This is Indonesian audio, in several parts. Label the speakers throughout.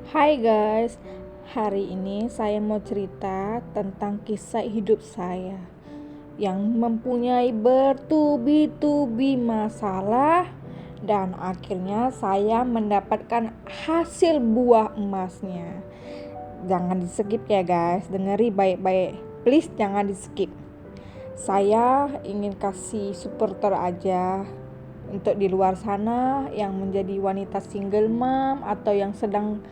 Speaker 1: Hai guys, hari ini saya mau cerita tentang kisah hidup saya yang mempunyai bertubi-tubi masalah dan akhirnya saya mendapatkan hasil buah emasnya. Jangan di skip ya guys, dengeri baik-baik, please jangan di skip. Saya ingin kasih supporter aja untuk di luar sana yang menjadi wanita single mom atau yang sedang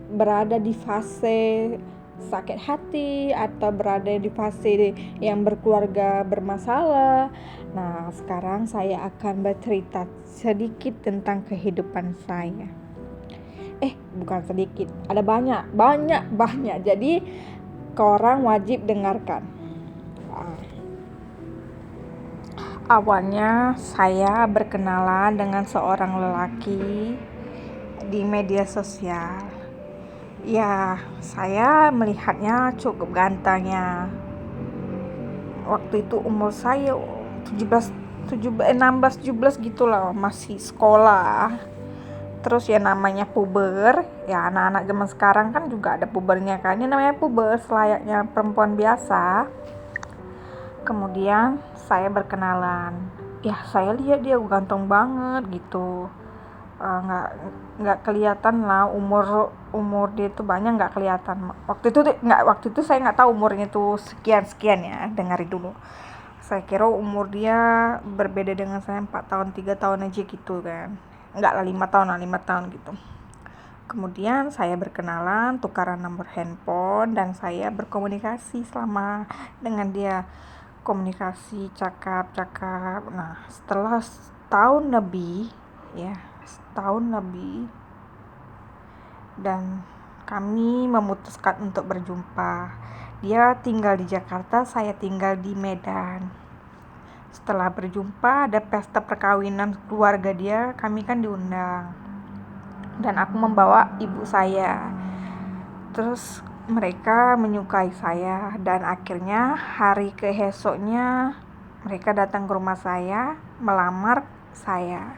Speaker 1: berada di fase sakit hati atau berada di fase yang berkeluarga bermasalah. Nah, sekarang saya akan bercerita sedikit tentang kehidupan saya. Bukan sedikit, ada banyak. Jadi, korang wajib dengarkan. Awalnya saya berkenalan dengan seorang lelaki di media sosial. Ya, saya melihatnya cukup gantengnya. Waktu itu umur saya 16, 17 gitulah, masih sekolah. Terus ya namanya puber, ya anak-anak zaman sekarang kan juga ada pubernya kan. Ini namanya puber, selayaknya perempuan biasa. Kemudian saya berkenalan. Ya, saya lihat dia ganteng banget gitu. Nggak kelihatan lah umur dia itu banyak, nggak kelihatan waktu itu saya nggak tahu umurnya itu sekian ya, dengarin dulu. Saya kira umur dia berbeda dengan saya 4 tahun 3 tahun aja gitu kan, nggak lah 5 tahun gitu. Kemudian saya berkenalan, tukaran nomor handphone, dan saya berkomunikasi selama dengan dia, komunikasi cakap. Nah, setelah setahun lebih dan kami memutuskan untuk berjumpa. Dia tinggal di Jakarta, saya tinggal di Medan. Setelah berjumpa, ada pesta perkawinan keluarga dia, kami kan diundang. Dan aku membawa ibu saya. Terus mereka menyukai saya, dan akhirnya hari keesoknya mereka datang ke rumah saya melamar saya.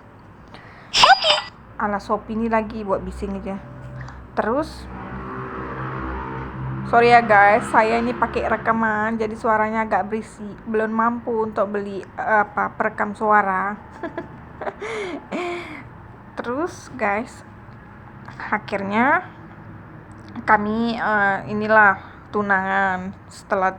Speaker 1: Ala Shopee ini lagi buat bising aja. Terus sorry ya guys, saya ini pakai rekaman jadi suaranya agak berisik. Belum mampu untuk beli perekam suara. Terus guys, akhirnya kami inilah tunangan. Setelah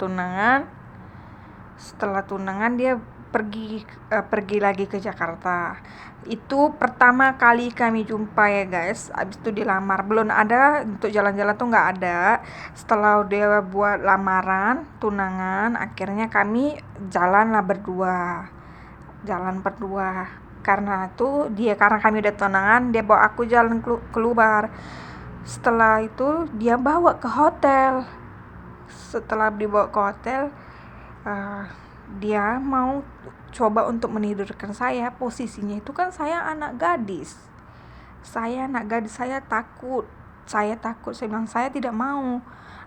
Speaker 1: tunangan dia pergi lagi ke Jakarta. Itu pertama kali kami jumpa ya guys. Abis itu dilamar, belum ada untuk jalan-jalan tuh nggak ada. Setelah dia buat lamaran, tunangan, akhirnya kami jalan berdua. Karena kami udah tunangan, dia bawa aku jalan keluar. Setelah itu dia bawa ke hotel. Setelah dibawa ke hotel, dia mau coba untuk menidurkan saya. Posisinya itu kan saya anak gadis, saya takut. Saya bilang saya tidak mau,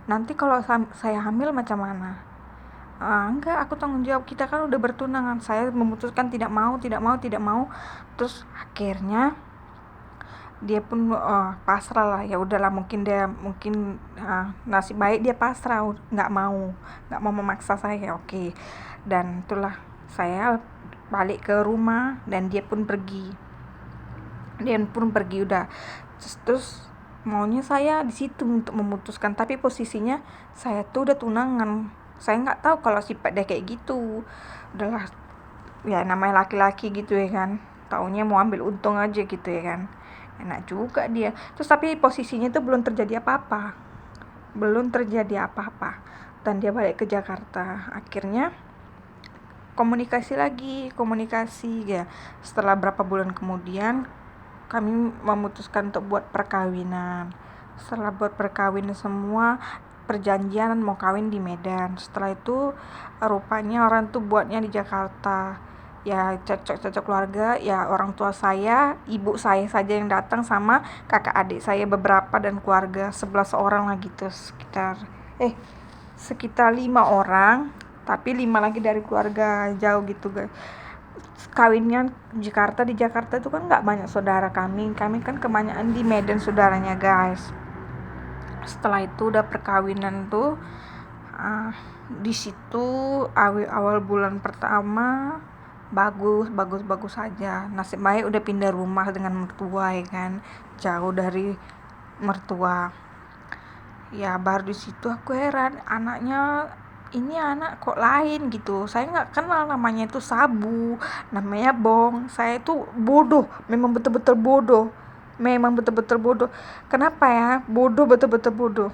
Speaker 1: nanti kalau saya hamil macam mana. Enggak, aku tanggung jawab, kita kan udah bertunangan. Saya memutuskan tidak mau. Terus akhirnya dia pun pasrah lah. Ya udahlah, mungkin nasib baik dia pasrah, nggak mau memaksa saya. Oke. Dan itulah, saya balik ke rumah dan dia pun pergi udah. Terus maunya saya di situ untuk memutuskan, tapi posisinya saya tuh udah tunangan. Saya nggak tahu kalau sifat dia kayak gitu. Udahlah, ya namanya laki-laki gitu ya kan, taunya mau ambil untung aja gitu ya kan. Enak juga dia. Terus tapi posisinya itu belum terjadi apa-apa, dan dia balik ke Jakarta. Akhirnya komunikasi ya. Setelah berapa bulan kemudian kami memutuskan untuk buat perkawinan. Setelah buat perkawinan semua, perjanjian mau kawin di Medan. Setelah itu rupanya orang tuh buatnya di Jakarta. Ya cocok keluarga, ya orang tua saya, ibu saya saja yang datang, sama kakak adik saya beberapa, dan keluarga 11 orang lah gitu, sekitar 5 orang, tapi 5 lagi dari keluarga jauh gitu guys. Kawinnya di Jakarta itu kan nggak banyak saudara kami kan kebanyakan di Medan saudaranya guys. Setelah itu udah perkawinan tuh, di situ awal bulan pertama bagus saja. Nasib baik udah pindah rumah dengan mertua ya kan, jauh dari mertua. Ya baru di situ aku heran, ini anak kok lain gitu. Saya nggak kenal namanya itu Sabu, namanya Bong. Saya itu bodoh, memang betul-betul bodoh. Kenapa ya? Betul-betul bodoh.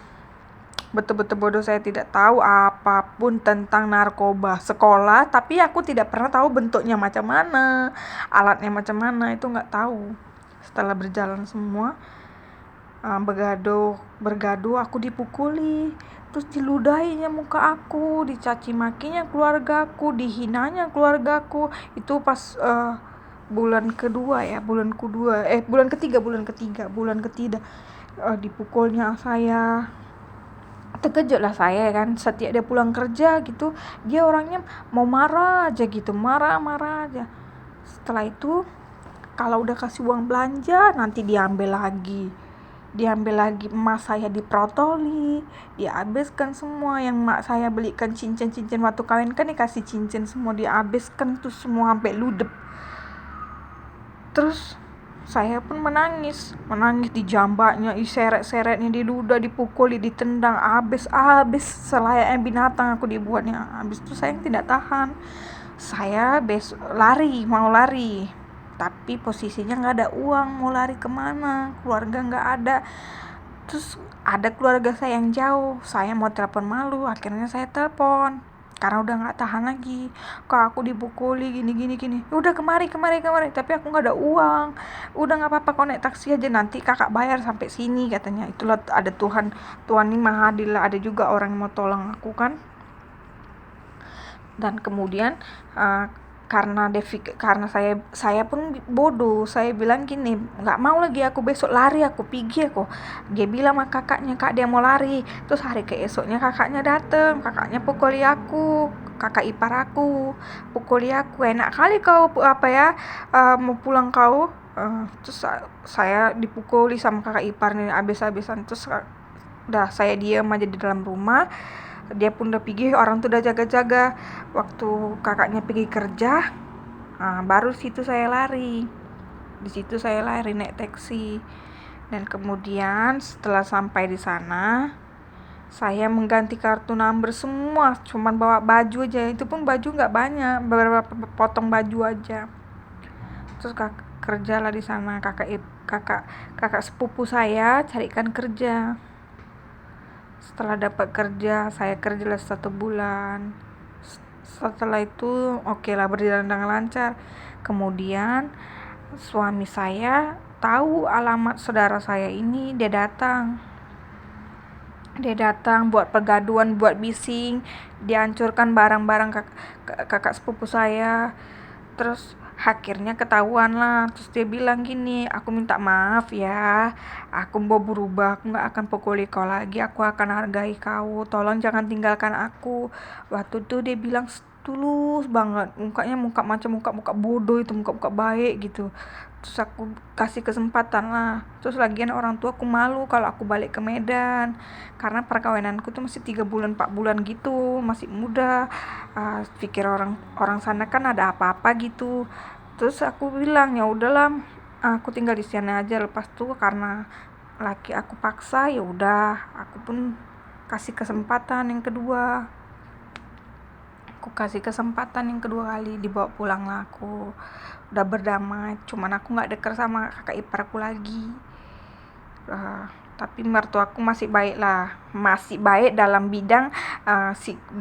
Speaker 1: Betul-betul bodoh, saya tidak tahu apapun tentang narkoba. Sekolah, tapi aku tidak pernah tahu bentuknya macam mana, alatnya macam mana, itu nggak tahu. Setelah berjalan semua, bergaduh, aku dipukuli, terus diludahinya muka aku, dicaci makinya keluargaku, dihinanya keluargaku. Itu pas bulan ketiga, dipukulnya saya. Terkejut lah saya kan, setiap dia pulang kerja gitu, dia orangnya mau marah aja gitu, marah aja. Setelah itu kalau udah kasih uang belanja nanti diambil lagi, emas saya diprotoli, dihabiskan semua. Yang mak saya belikan cincin waktu kawin kan dikasih cincin semua, dihabiskan tuh semua sampai ludep. Terus saya pun menangis dijambaknya, diseret-seretnya, diludah, dipukuli, ditendang, habis selayaknya binatang aku dibuatnya. Habis itu saya tidak tahan, saya mau lari, tapi posisinya nggak ada uang, mau lari kemana, keluarga nggak ada. Terus ada keluarga saya yang jauh, saya mau telepon malu, akhirnya saya telepon karena udah nggak tahan lagi. Kak, aku dipukuli gini. Udah kemari, tapi aku nggak ada uang. Udah nggak apa-apa, kau naik taksi aja, nanti kakak bayar sampai sini katanya. Itulah ada Tuhan ini maha adil, ada juga orang yang mau tolong aku kan. Dan kemudian karena saya pun bodoh, saya bilang gini, nggak mau lagi aku besok lari, aku pergi aku. Dia bilang sama kakaknya, kak dia mau lari. Terus hari keesoknya kakaknya datang, kakaknya pukuli aku, kakak ipar aku pukuli aku. Enak kali kau mau pulang kau. Terus saya dipukuli sama kakak ipar nih abis-abisan. Terus udah saya diam aja di dalam rumah. Dia pun udah pergi, orang tuh udah jaga-jaga. Waktu kakaknya pergi kerja, baru situ saya lari. Di situ saya lari naik taksi. Dan kemudian setelah sampai di sana, saya mengganti kartu number semua, cuman bawa baju aja. Itu pun baju nggak banyak, beberapa potong baju aja. Terus kerjalah di sana, kakak sepupu saya carikan kerja. Setelah dapat kerja, saya kerjalah 1 bulan. Setelah itu lah, berjalan dengan lancar. Kemudian suami saya tahu alamat saudara saya ini, dia datang buat pergaduan, buat bising, dihancurkan barang-barang kakak sepupu saya. Terus akhirnya ketahuan lah. Terus dia bilang gini, aku minta maaf ya, aku mau berubah, aku gak akan pukuli kau lagi, aku akan hargai kau, tolong jangan tinggalkan aku. Waktu itu dia bilang tulus banget, mukanya muka bodoh itu, muka baik gitu. Terus aku kasih kesempatan lah. Terus lagian orang tua aku malu kalau aku balik ke Medan, karena perkawinanku tuh masih 3 bulan 4 bulan gitu, masih muda. Pikir orang sana kan ada apa-apa gitu. Terus aku bilang ya udahlah, aku tinggal di sana aja. Lepas tuh karena laki aku paksa, ya udah aku pun kasih kesempatan yang kedua. Kali, dibawa pulang lah aku. Udah berdamai, cuman aku nggak dekat sama kakak iparku lagi. Tapi mertuaku masih baik dalam bidang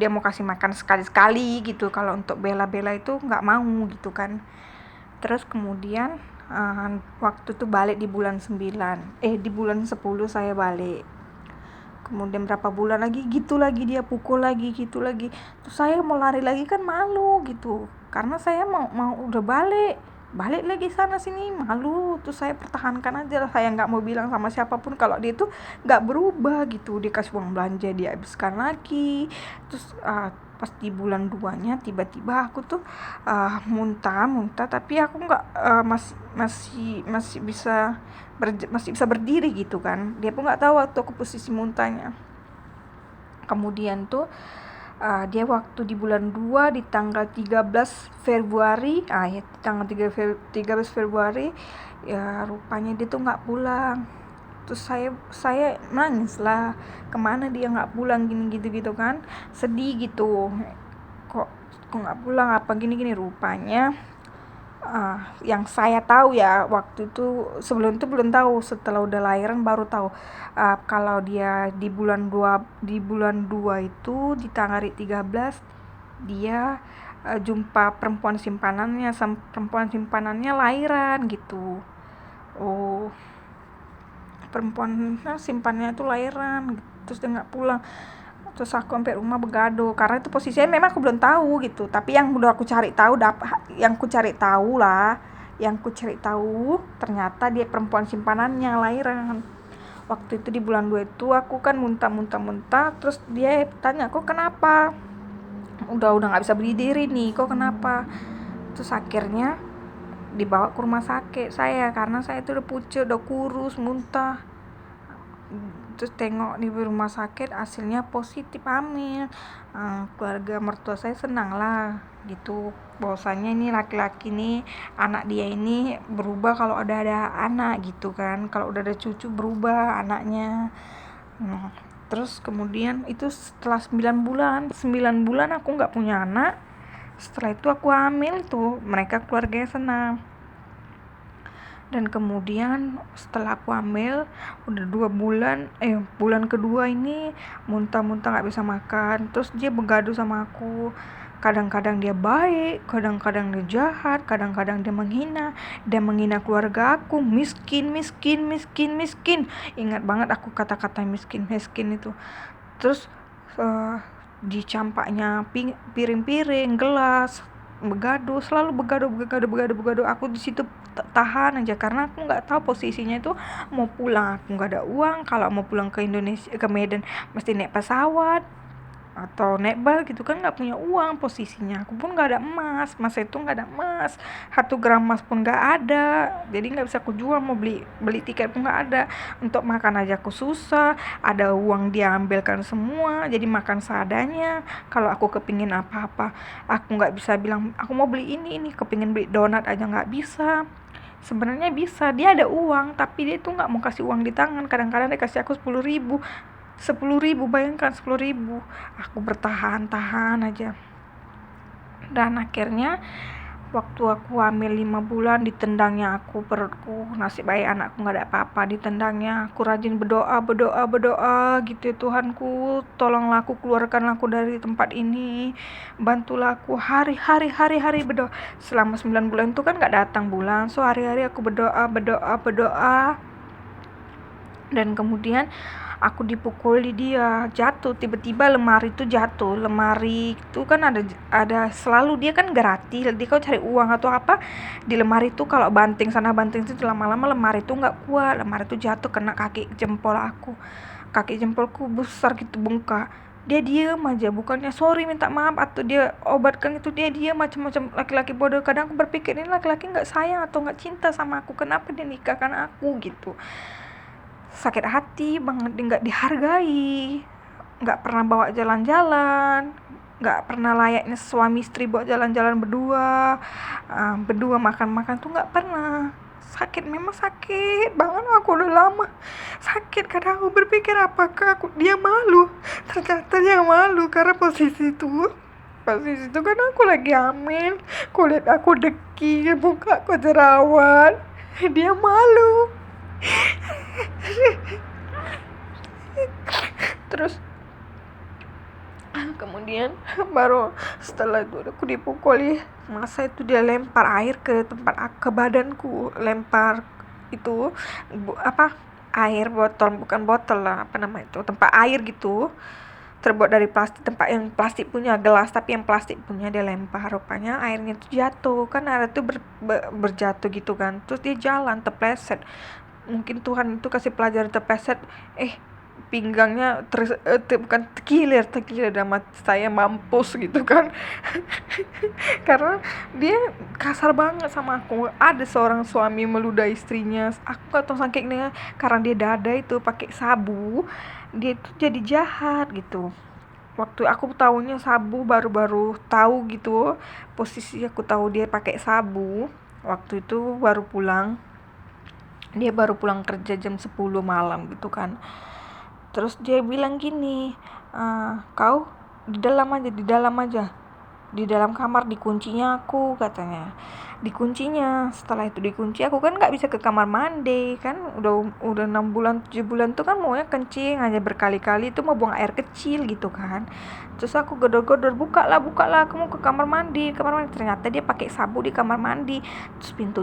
Speaker 1: dia mau kasih makan sekali-sekali gitu. Kalau untuk bela-bela itu nggak mau gitu kan. Terus kemudian waktu itu balik di bulan 9, di bulan 10 saya balik. Kemudian berapa bulan lagi gitu lagi, dia pukul lagi gitu lagi. Terus saya mau lari lagi kan malu gitu, karena saya mau udah balik lagi sana sini malu. Terus saya pertahankan aja lah, saya nggak mau bilang sama siapapun kalau dia itu nggak berubah gitu. Dia kasih uang belanja, dia habiskan lagi. Terus Pas di bulan 2-nya tiba-tiba aku tuh muntah, tapi aku nggak masih bisa berdiri gitu kan. Dia pun nggak tahu waktu aku posisi muntahnya. Kemudian tuh dia waktu di bulan 2 di tanggal 13 Februari, ya di tanggal 13 Februari ya rupanya dia tuh nggak pulang. Terus saya nangis lah, kemana dia nggak pulang gini gitu kan, sedih gitu, kok nggak pulang, apa gini rupanya. Yang saya tahu ya waktu itu, sebelum itu belum tahu, setelah udah lahiran baru tahu kalau dia di bulan 2 itu di tanggal 13 dia jumpa perempuan simpanannya lahiran gitu. Oh, perempuan simpannya itu lahiran gitu. Terus dia nggak pulang. Terus aku sampai rumah begado karena itu posisinya memang aku belum tahu gitu. Tapi yang udah aku cari tahu, yang ku cari tahu ternyata dia perempuan simpanannya lahiran. Waktu itu di bulan 2 itu aku kan muntah, terus dia tanya, "Kok kenapa? Udah nggak bisa berdiri nih, kok kenapa?" Terus akhirnya dibawa ke rumah sakit saya karena saya itu udah pucet, udah kurus, muntah. Terus tengok di rumah sakit hasilnya positif hamil. Keluarga mertua saya senang lah gitu, bahwasanya ini laki-laki nih, anak dia ini berubah kalau ada anak gitu kan, kalau udah ada cucu berubah anaknya. Terus kemudian itu setelah 9 bulan aku nggak punya anak. Setelah itu aku hamil tuh, mereka keluarganya senang. Dan kemudian setelah aku hamil udah 2 bulan, bulan kedua ini muntah nggak bisa makan. Terus dia begaduh sama aku, kadang-kadang dia baik, kadang-kadang dia jahat, kadang-kadang dia menghina keluarga aku, miskin. Ingat banget aku kata-kata miskin itu. Terus dicampaknya piring-piring, gelas, selalu begaduh. Aku di situ tahan aja karena aku nggak tahu posisinya itu mau pulang, aku nggak ada uang. Kalau mau pulang ke Indonesia, ke Medan, mesti naik pesawat atau naik bus gitu kan, nggak punya uang posisinya. Aku pun nggak ada emas, masa itu nggak ada emas, 1 gram emas pun nggak ada, jadi nggak bisa aku jual. Mau beli tiket pun nggak ada, untuk makan aja aku susah, ada uang dia ambilkan semua, jadi makan seadanya. Kalau aku kepingin apa-apa, aku nggak bisa bilang aku mau beli ini, kepingin beli donat aja nggak bisa. Sebenarnya bisa, dia ada uang tapi dia tuh nggak mau kasih uang di tangan. Kadang-kadang dia kasih aku 10.000, bayangkan 10.000. Aku bertahan aja. Dan akhirnya waktu aku hamil 5 bulan ditendangnya aku perutku, nasib baik anakku nggak ada apa-apa. Ditendangnya aku rajin berdoa gitu, Tuhanku tolonglah aku, keluarkan aku dari tempat ini, bantulah aku. Hari-hari berdoa selama 9 bulan itu kan nggak datang bulan, so hari-hari aku berdoa. Dan kemudian aku dipukul di dia, jatuh, tiba-tiba lemari itu jatuh. Lemari itu kan ada selalu, dia kan gratis, dia kalau cari uang atau apa di lemari itu, kalau banting sana banting situ, lama-lama lemari itu nggak kuat, lemari itu jatuh kena kaki jempolku besar gitu, bengkak. Dia diam aja, bukannya sorry minta maaf atau dia obatkan itu, dia diam, macam-macam laki-laki bodoh. Kadang aku berpikir ini laki-laki nggak sayang atau nggak cinta sama aku, kenapa dia nikahkan aku gitu. Sakit hati banget, dia nggak dihargai, nggak pernah bawa jalan-jalan, nggak pernah layaknya suami istri bawa jalan-jalan berdua makan tuh nggak pernah. Memang sakit banget, aku udah lama sakit. Kadang aku berpikir apakah dia malu, ternyata dia malu karena posisi itu kan aku lagi hamil, kulit aku dekil, muka aku jerawat, dia malu. Terus kemudian baru setelah itu aku dipukuli, masa itu dia lempar air ke badanku, lempar itu air botol, bukan botol lah, tempat air gitu, terbuat dari plastik, tempat yang plastik punya, gelas tapi yang plastik punya, dia lempar. Rupanya airnya itu jatuh, kan air itu berjatuh gitu kan. Terus dia jalan terpleset, mungkin Tuhan itu kasih pelajaran, terpleset, pinggangnya bukan terkilir dan saya mampus gitu kan. Karena dia kasar banget sama aku. Ada seorang suami meludahi istrinya, aku gak tahu sakitnya, karena dia dada itu pakai sabu, dia itu jadi jahat gitu. Waktu aku tahunya sabu, baru-baru tahu gitu, posisi aku tahu dia pakai sabu. Waktu itu dia baru pulang kerja jam 10 malam gitu kan. Terus dia bilang gini, kau di dalam aja, di dalam kamar dikuncinya aku, katanya. Dikuncinya, setelah itu dikunci, aku kan nggak bisa ke kamar mandi kan, udah 6 bulan 7 bulan tuh kan maunya kencing aja berkali-kali, itu mau buang air kecil gitu kan. Terus aku gedor-gedor, buka lah, aku mau ke kamar mandi. Ternyata dia pakai sabu di kamar mandi. Terus pintu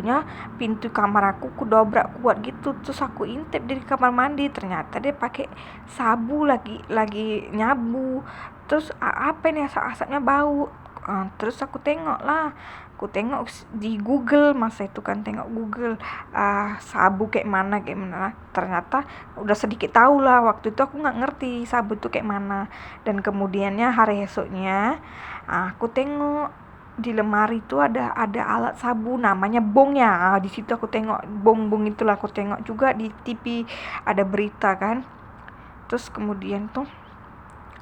Speaker 1: kamar aku dobrak kuat gitu, terus aku intip dari kamar mandi, ternyata dia pakai sabu, lagi nyabu. Terus apa ini, asap-asapnya bau. Terus aku tengok di Google, masa itu kan tengok Google, sabu kayak mana. Ternyata udah sedikit tahu lah, waktu itu aku nggak ngerti sabu itu kayak mana. Dan kemudiannya hari esoknya, aku tengok di lemari itu ada alat sabu namanya bong ya. Di situ aku tengok bong itulah, aku tengok juga di TV ada berita kan. Terus kemudian tuh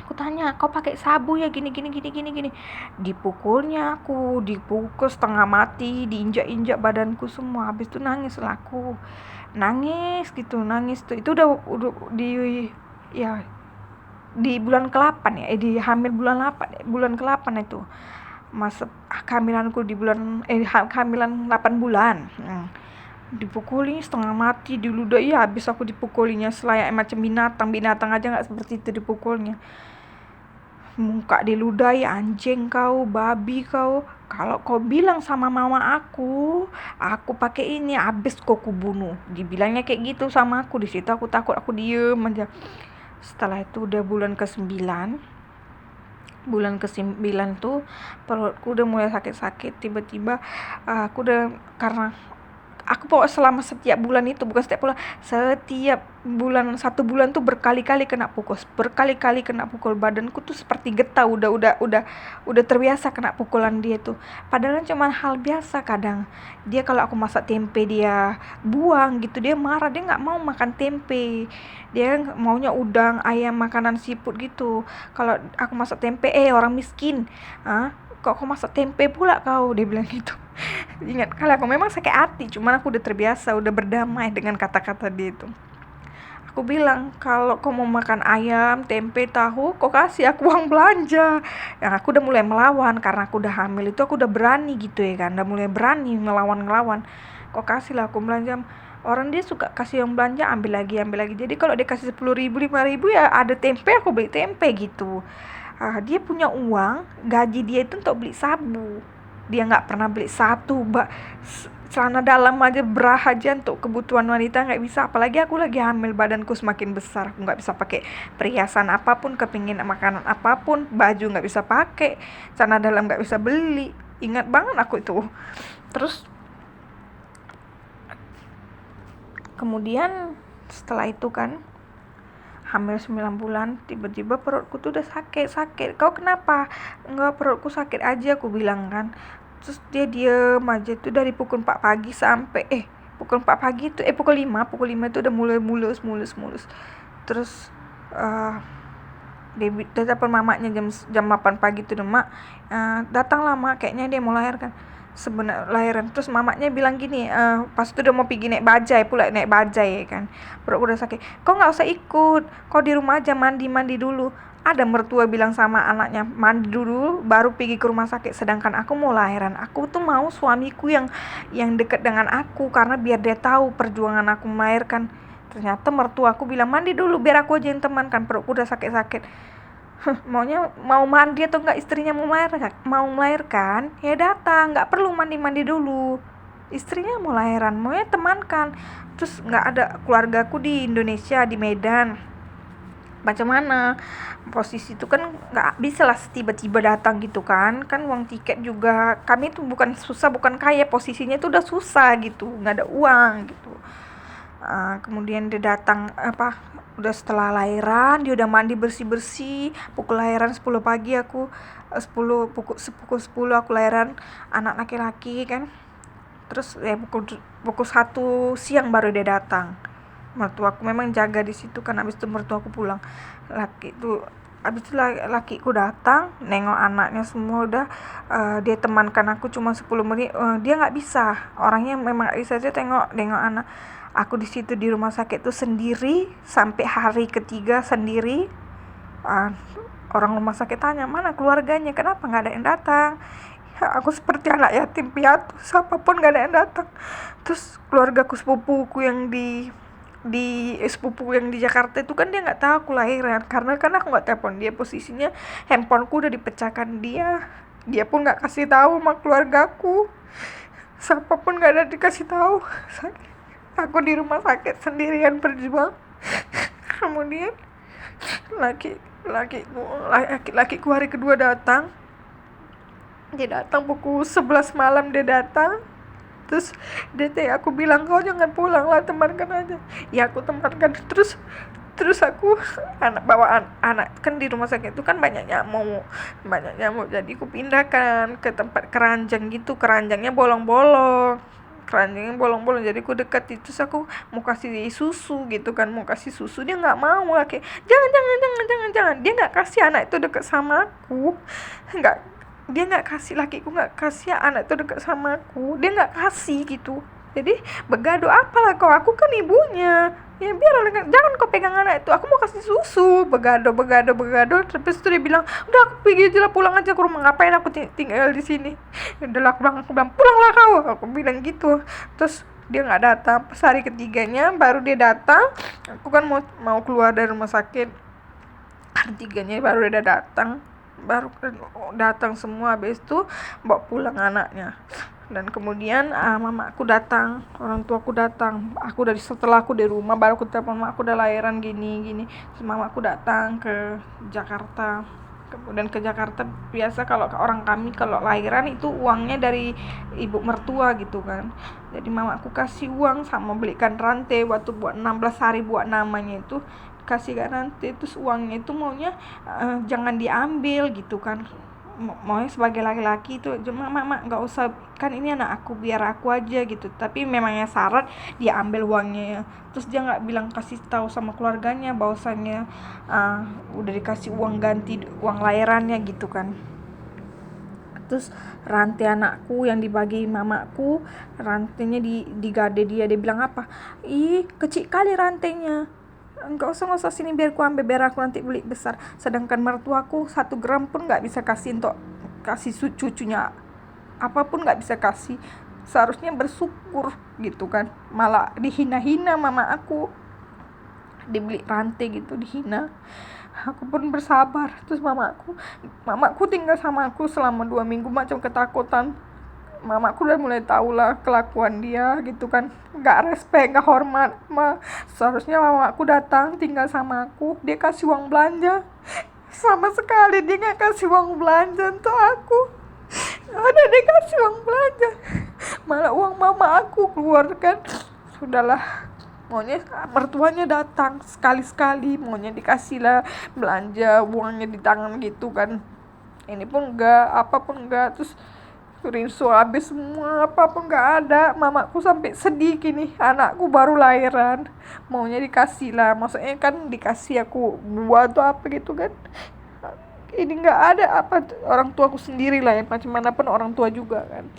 Speaker 1: aku tanya, kau pakai sabu ya gini. Dipukulnya aku, dipukul setengah mati, diinjak-injak badanku semua. Habis itu nangis lah aku. Nangis tuh. Itu udah di ya di bulan ke-8 ya, di hamil bulan ke-8 itu. Masa kehamilanku di kehamilan 8 bulan. Dipukuli setengah mati, diludahi, habis aku dipukulinya selayak macam binatang aja nggak seperti itu dipukulnya. Muka diludahi, anjing kau, babi kau, kalau kau bilang sama mama aku pakai ini, habis kau kubunuh. Dibilangnya kayak gitu sama aku. Di situ aku takut, aku diem aja. Setelah itu udah bulan ke-9 tuh perutku udah mulai sakit-sakit. Tiba-tiba aku udah, karena aku pokoknya selama setiap bulan itu, bukan setiap bulan 1 bulan tuh berkali-kali kena pukul. Badanku tuh seperti getah, udah terbiasa kena pukulan dia tuh. Padahal cuma hal biasa. Kadang dia kalau aku masak tempe dia buang gitu, dia marah, dia nggak mau makan tempe, dia maunya udang, ayam, makanan seafood gitu. Kalau aku masak tempe, orang miskin, kok aku masak tempe pula kau, dia bilang gitu. Ingat kali aku memang sakit hati, cuman aku udah terbiasa, udah berdamai dengan kata-kata dia itu. Aku bilang, kalau kau mau makan ayam, tempe, tahu, kau kasih aku uang belanja. Yang aku udah mulai melawan, karena aku udah hamil itu aku udah berani gitu ya kan, udah mulai berani ngelawan. Kau kasih lah aku belanja. Orang dia suka kasih uang belanja, ambil lagi. Jadi kalau dia kasih 10.000, 5.000 ya ada tempe, aku beli tempe gitu. Dia punya uang, gaji dia itu untuk beli sabu. Dia nggak pernah beli celana dalam aja, bra aja untuk kebutuhan wanita nggak bisa. Apalagi aku lagi hamil, badanku semakin besar, aku nggak bisa pakai perhiasan apapun, kepingin makanan apapun, baju nggak bisa pakai, celana dalam nggak bisa beli. Ingat banget aku itu. Terus kemudian setelah itu kan hamil 9 bulan, tiba-tiba perutku tuh udah sakit. Kau kenapa? Enggak, perutku sakit aja, aku bilang kan. Terus dia diem aja tuh dari pukul 4 pagi sampai pukul 4 pagi tuh pukul 5 itu udah mulai mulus. Terus dia telepon mamanya jam 8 pagi tuh, mak, datanglah mak, kayaknya dia mau lahirkan. Lahiran. Terus mamanya bilang gini, pas itu udah mau pergi naik bajai kan, perut udah sakit, kau nggak usah ikut, kau di rumah aja mandi dulu. Ada mertua bilang sama anaknya, mandi dulu baru pergi ke rumah sakit, sedangkan aku mau lahiran. Aku tuh mau suamiku yang dekat dengan aku, karena biar dia tahu perjuangan aku melahirkan. Ternyata mertua aku bilang mandi dulu biar aku aja yang teman, kan perutku udah sakit. Mau mandi atau enggak istrinya mau melahirkan, ya datang, nggak perlu mandi dulu. Istrinya mau lahiran, maunya temankan. Terus nggak ada keluargaku di Indonesia, di Medan. Macam mana? Posisi itu kan nggak bisa lah tiba-tiba datang gitu kan uang tiket juga, kami tuh bukan kaya, posisinya tuh udah susah gitu, nggak ada uang gitu. Kemudian dia datang udah setelah lahiran, dia udah mandi bersih-bersih. Pukul lahiran 10 pagi aku 10 pukul 10 aku lahiran anak laki-laki kan. Terus pukul 1 siang baru dia datang. Mertuaku memang jaga di situ kan. Habis itu mertuaku pulang. Habis itu lakiku datang nengok anaknya semua udah. Dia temankan aku cuma 10 menit. Dia nggak bisa, orangnya memang nggak bisa. Dia nengok anak. Aku di situ di rumah sakit tuh sendiri sampai hari ketiga sendiri. Orang rumah sakit tanya, mana keluarganya, kenapa nggak ada yang datang? Ya, aku seperti anak yatim piatu, siapapun nggak ada yang datang. Terus keluargaku, sepupuku yang sepupu yang di Jakarta itu kan dia nggak tahu aku lahiran, karena kan aku nggak telepon dia, posisinya handphoneku udah dipecahkan dia pun nggak kasih tahu sama keluargaku, siapapun nggak ada dikasih tahu. Aku di rumah sakit sendirian berjuang. Kemudian lakiku hari kedua datang. Dia datang pukul 11 malam dia datang. Terus aku bilang, kau jangan pulang lah, temankan aja. Ya aku temankan. Terus aku bawaan anak kan di rumah sakit itu kan banyak nyamuk. Jadi aku pindahkan ke tempat keranjang gitu. Keranjangnya bolong-bolong. Jadi aku dekat itu. Terus aku mau kasih susu gitu kan, dia nggak mau. Kayak jangan. Dia nggak kasih anak itu dekat sama aku. Dia nggak kasih, lakiku nggak kasih anak itu dekat sama aku. Dia nggak kasih gitu. Jadi begado apalah kau, aku kan ibunya. Ya biar jangan kau pegang anak itu, aku mau kasih susu. Begado. Terus itu dia bilang, udah aku pergi aja lah, pulang aja ke rumah, ngapain aku tinggal di sini. Udah aku bilang pulanglah kau, aku bilang gitu. Terus dia nggak datang. Pas hari ketiganya baru dia datang. Aku kan mau keluar dari rumah sakit. Hari ketiganya baru dia datang. Semua. Habis itu bawa pulang anaknya. Dan kemudian mama aku datang, orang tua aku datang. Setelah aku di rumah baru aku telepon mama aku udah lahiran gini. Mama aku datang ke Jakarta. Kemudian ke Jakarta, biasa kalau orang kami kalau lahiran itu uangnya dari ibu mertua gitu kan. Jadi mama aku kasih uang sama belikan rantai waktu buat 16 hari buat namanya itu, kasih rantai. Terus uangnya itu maunya jangan diambil gitu kan. Maunya sebagai laki-laki itu, mama nggak usah, kan ini anak aku, biar aku aja gitu. Tapi memangnya syarat dia ambil uangnya ya. Terus dia nggak bilang, kasih tahu sama keluarganya bahwasannya udah dikasih uang ganti uang lahirannya gitu kan. Terus rantai anakku yang dibagi mamaku, rantainya digade dia bilang apa, ih kecil kali rantainya, nggak usah sini, biar aku nanti beli besar. Sedangkan mertuaku 1 gram pun nggak bisa kasih untuk kasih cucunya, apapun nggak bisa kasih. Seharusnya bersyukur gitu kan, malah dihina-hina mama aku, dibeli rantai gitu, dihina. Aku pun bersabar. Terus mamaku tinggal sama aku selama 2 minggu macam ketakutan. Mamaku udah mulai tahu lah kelakuan dia gitu kan, nggak respect, nggak hormat. Seharusnya mamaku datang tinggal sama aku, dia kasih uang belanja. Sama sekali dia nggak kasih uang belanja untuk aku. Ada dia kasih uang belanja, malah uang mama aku keluar kan. Sudahlah, maunya mertuanya datang sekali-sekali, maunya dikasih lah belanja, uangnya di tangan gitu kan. Ini pun enggak, apapun enggak. Terus rinso habis semua, apapun nggak ada. Mamaku sampai sedih gini, anakku baru lahiran maunya dikasih lah, maksudnya kan dikasih aku buah atau apa gitu kan. Ini nggak ada apa, orang tuaku sendiri lah ya, macam mana pun orang tua juga kan.